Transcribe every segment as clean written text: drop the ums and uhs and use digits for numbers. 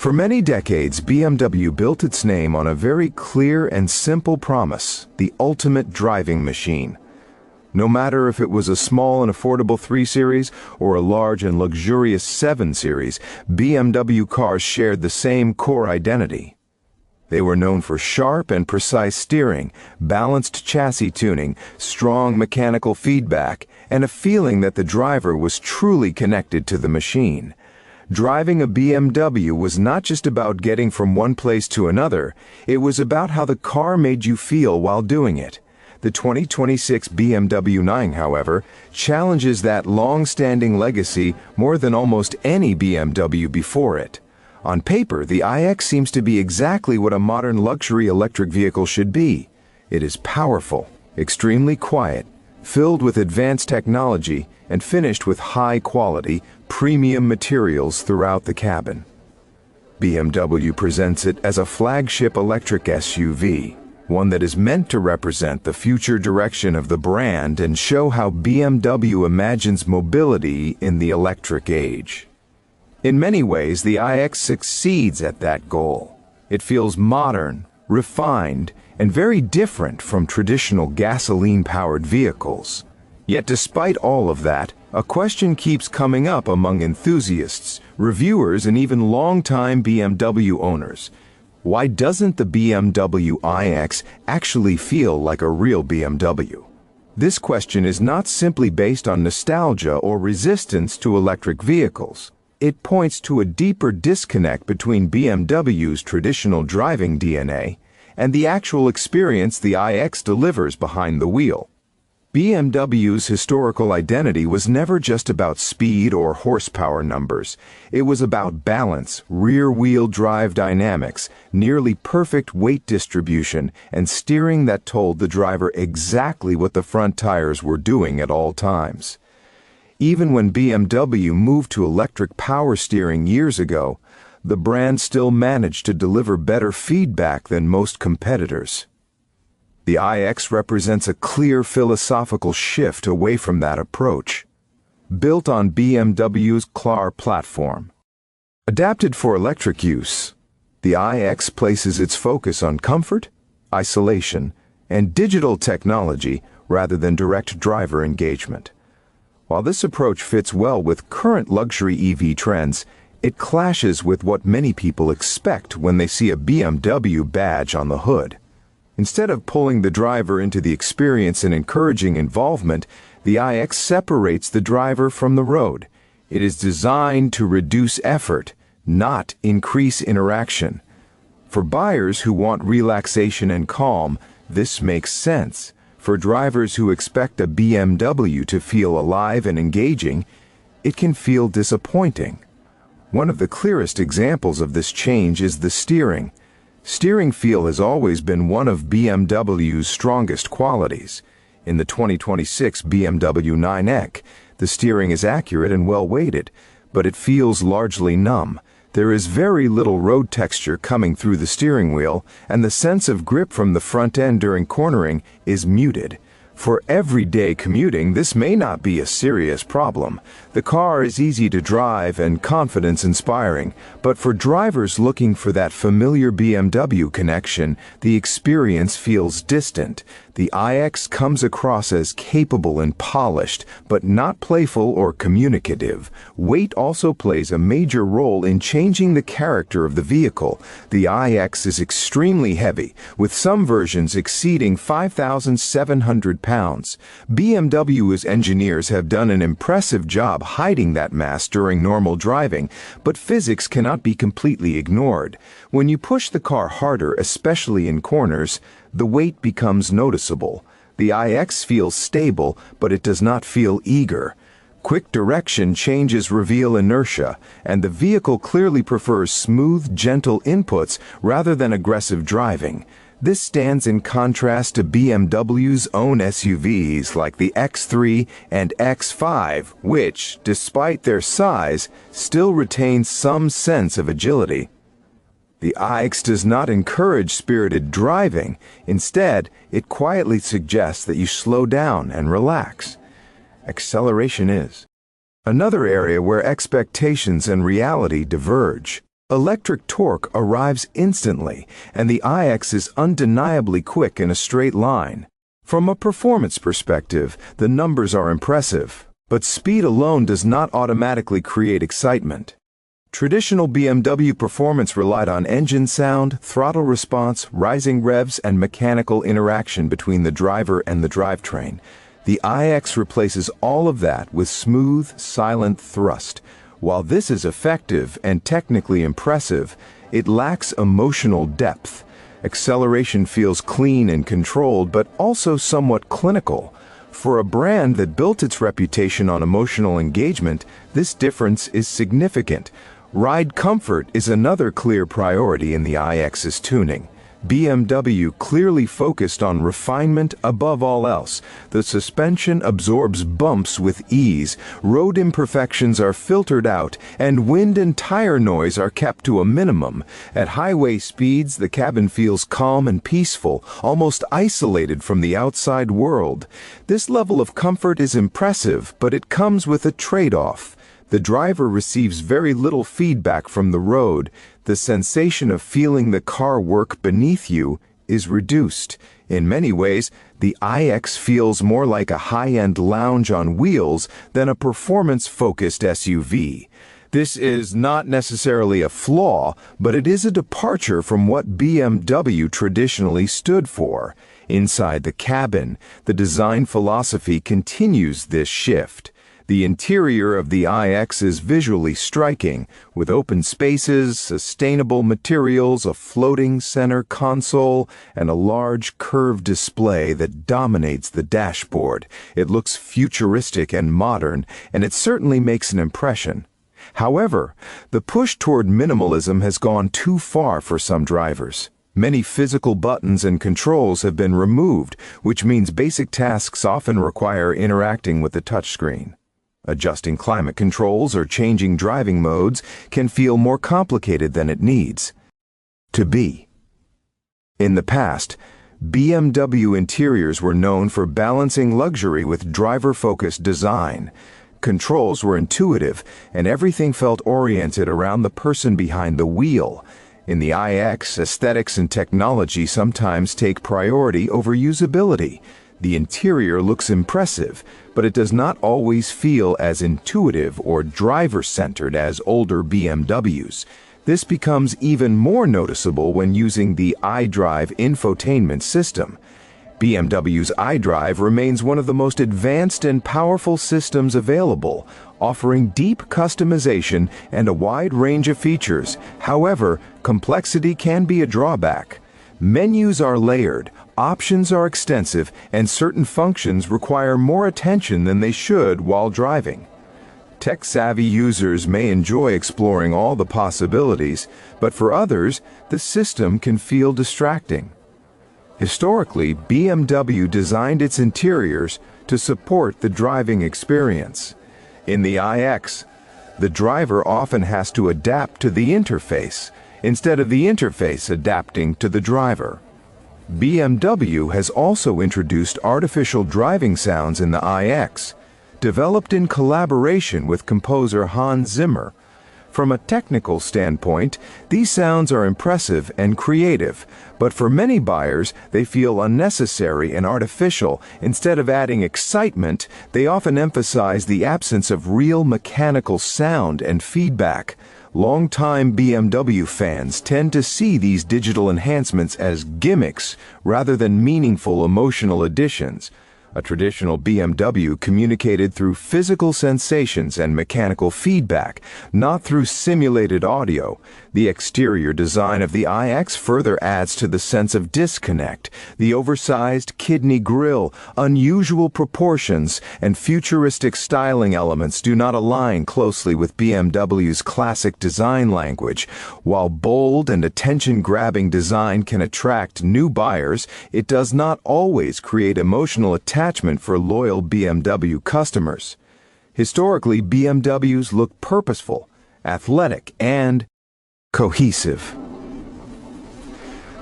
For many decades, BMW built its name on a very clear and simple promise: the ultimate driving machine. No matter if it was a small and affordable 3 Series or a large and luxurious 7 Series, BMW cars shared the same core identity. They were known for sharp and precise steering, balanced chassis tuning, strong mechanical feedback, and a feeling that the driver was truly connected to the machine. Driving a BMW was not just about getting from one place to another, it was about how the car made you feel while doing it. The 2026 BMW 9, however, challenges that long-standing legacy more than almost any BMW before it. On paper, the iX seems to be exactly what a modern luxury electric vehicle should be. It is powerful, extremely quiet, filled with advanced technology, and finished with high-quality, premium materials throughout the cabin. BMW presents it as a flagship electric SUV, one that is meant to represent the future direction of the brand and show how BMW imagines mobility in the electric age. In many ways, the iX succeeds at that goal. It feels modern, refined, and very different from traditional gasoline-powered vehicles. Yet despite all of that, a question keeps coming up among enthusiasts, reviewers, and even longtime BMW owners. Why doesn't the BMW iX actually feel like a real BMW? This question is not simply based on nostalgia or resistance to electric vehicles. It points to a deeper disconnect between BMW's traditional driving DNA and the actual experience the iX delivers behind the wheel. BMW's historical identity was never just about speed or horsepower numbers. It was about balance, rear-wheel drive dynamics, nearly perfect weight distribution, and steering that told the driver exactly what the front tires were doing at all times. Even when BMW moved to electric power steering years ago, the brand still managed to deliver better feedback than most competitors. The iX represents a clear philosophical shift away from that approach. Built on BMW's CLAR platform. Adapted for electric use, the iX places its focus on comfort, isolation, and digital technology rather than direct driver engagement. While this approach fits well with current luxury EV trends, it clashes with what many people expect when they see a BMW badge on the hood. Instead of pulling the driver into the experience and encouraging involvement, the iX separates the driver from the road. It is designed to reduce effort, not increase interaction. For buyers who want relaxation and calm, this makes sense. For drivers who expect a BMW to feel alive and engaging, it can feel disappointing. One of the clearest examples of this change is the steering. Steering feel has always been one of BMW's strongest qualities. In the 2026 BMW 9e, the steering is accurate and well-weighted, but it feels largely numb. There is very little road texture coming through the steering wheel, and the sense of grip from the front end during cornering is muted. For everyday commuting, this may not be a serious problem. The car is easy to drive and confidence-inspiring, but for drivers looking for that familiar BMW connection, the experience feels distant. The iX comes across as capable and polished, but not playful or communicative. Weight also plays a major role in changing the character of the vehicle. The iX is extremely heavy, with some versions exceeding 5,700 pounds. BMW's engineers have done an impressive job hiding that mass during normal driving, but physics cannot be completely ignored. When you push the car harder, especially in corners, the weight becomes noticeable. The iX feels stable, but it does not feel eager. Quick direction changes reveal inertia, and the vehicle clearly prefers smooth, gentle inputs rather than aggressive driving. This stands in contrast to BMW's own SUVs like the X3 and X5, which, despite their size, still retain some sense of agility. The iX does not encourage spirited driving. Instead, it quietly suggests that you slow down and relax. Acceleration is another area where expectations and reality diverge. Electric torque arrives instantly, and the iX is undeniably quick in a straight line. From a performance perspective, the numbers are impressive, but speed alone does not automatically create excitement. Traditional BMW performance relied on engine sound, throttle response, rising revs, and mechanical interaction between the driver and the drivetrain. The iX replaces all of that with smooth, silent thrust. While this is effective and technically impressive, it lacks emotional depth. Acceleration feels clean and controlled, but also somewhat clinical. For a brand that built its reputation on emotional engagement, this difference is significant. Ride comfort is another clear priority in the iX's tuning. BMW clearly focused on refinement above all else. The suspension absorbs bumps with ease, road imperfections are filtered out, and wind and tire noise are kept to a minimum. At highway speeds, the cabin feels calm and peaceful, almost isolated from the outside world. This level of comfort is impressive, but it comes with a trade-off. The driver receives very little feedback from the road. The sensation of feeling the car work beneath you is reduced. In many ways, the iX feels more like a high-end lounge on wheels than a performance-focused SUV. This is not necessarily a flaw, but it is a departure from what BMW traditionally stood for. Inside the cabin, the design philosophy continues this shift. The interior of the iX is visually striking, with open spaces, sustainable materials, a floating center console, and a large curved display that dominates the dashboard. It looks futuristic and modern, and it certainly makes an impression. However, the push toward minimalism has gone too far for some drivers. Many physical buttons and controls have been removed, which means basic tasks often require interacting with the touchscreen. Adjusting climate controls or changing driving modes can feel more complicated than it needs to be. In the past, BMW interiors were known for balancing luxury with driver-focused design. Controls were intuitive, and everything felt oriented around the person behind the wheel. In the iX, aesthetics and technology sometimes take priority over usability. The interior looks impressive, but it does not always feel as intuitive or driver-centered as older BMWs. This becomes even more noticeable when using the iDrive infotainment system. BMW's iDrive remains one of the most advanced and powerful systems available, offering deep customization and a wide range of features. However, complexity can be a drawback. Menus are layered, options are extensive, and certain functions require more attention than they should while driving. Tech-savvy users may enjoy exploring all the possibilities, but for others, the system can feel distracting. Historically, BMW designed its interiors to support the driving experience. In the iX, the driver often has to adapt to the interface, instead of the interface adapting to the driver. BMW has also introduced artificial driving sounds in the iX, developed in collaboration with composer Hans Zimmer. From a technical standpoint, these sounds are impressive and creative, but for many buyers, they feel unnecessary and artificial. Instead of adding excitement, they often emphasize the absence of real mechanical sound and feedback. Longtime BMW fans tend to see these digital enhancements as gimmicks rather than meaningful emotional additions. A traditional BMW communicated through physical sensations and mechanical feedback, not through simulated audio. The exterior design of the iX further adds to the sense of disconnect. The oversized kidney grille, unusual proportions, and futuristic styling elements do not align closely with BMW's classic design language. While bold and attention-grabbing design can attract new buyers, it does not always create emotional attachment for loyal BMW customers. Historically, BMWs look purposeful, athletic, and cohesive.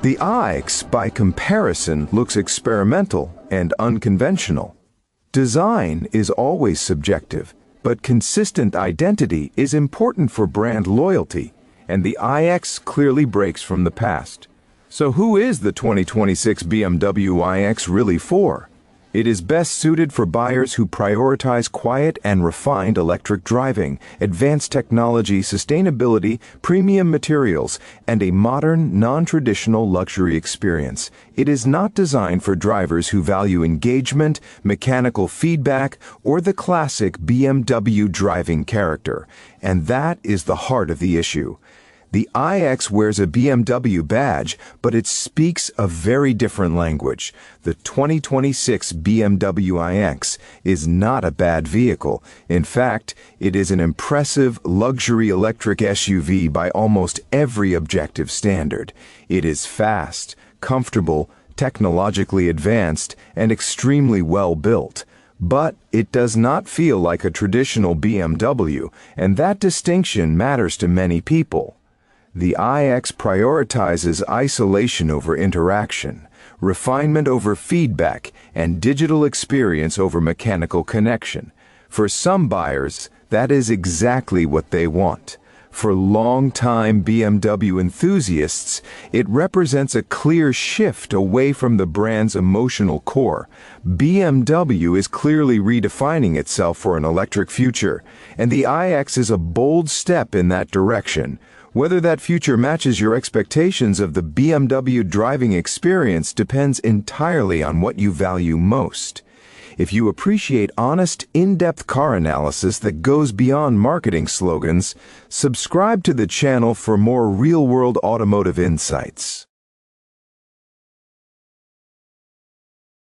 The iX, by comparison, looks experimental and unconventional. Design is always subjective, but consistent identity is important for brand loyalty. and the iX clearly breaks from the past. So who is the 2026 BMW iX really for? It is best suited for buyers who prioritize quiet and refined electric driving, advanced technology, sustainability, premium materials, and a modern, non-traditional luxury experience. It is not designed for drivers who value engagement, mechanical feedback, or the classic BMW driving character. And that is the heart of the issue. The iX wears a BMW badge, but it speaks a very different language. The 2026 BMW iX is not a bad vehicle. In fact, it is an impressive luxury electric SUV by almost every objective standard. It is fast, comfortable, technologically advanced, and extremely well built. But it does not feel like a traditional BMW, and that distinction matters to many people. The iX prioritizes isolation over interaction, refinement over feedback, and digital experience over mechanical connection. For some buyers, that is exactly what they want. For long-time BMW enthusiasts, it represents a clear shift away from the brand's emotional core. BMW is clearly redefining itself for an electric future, and the iX is a bold step in that direction. Whether that future matches your expectations of the BMW driving experience depends entirely on what you value most. If you appreciate honest, in-depth car analysis that goes beyond marketing slogans, subscribe to the channel for more real-world automotive insights.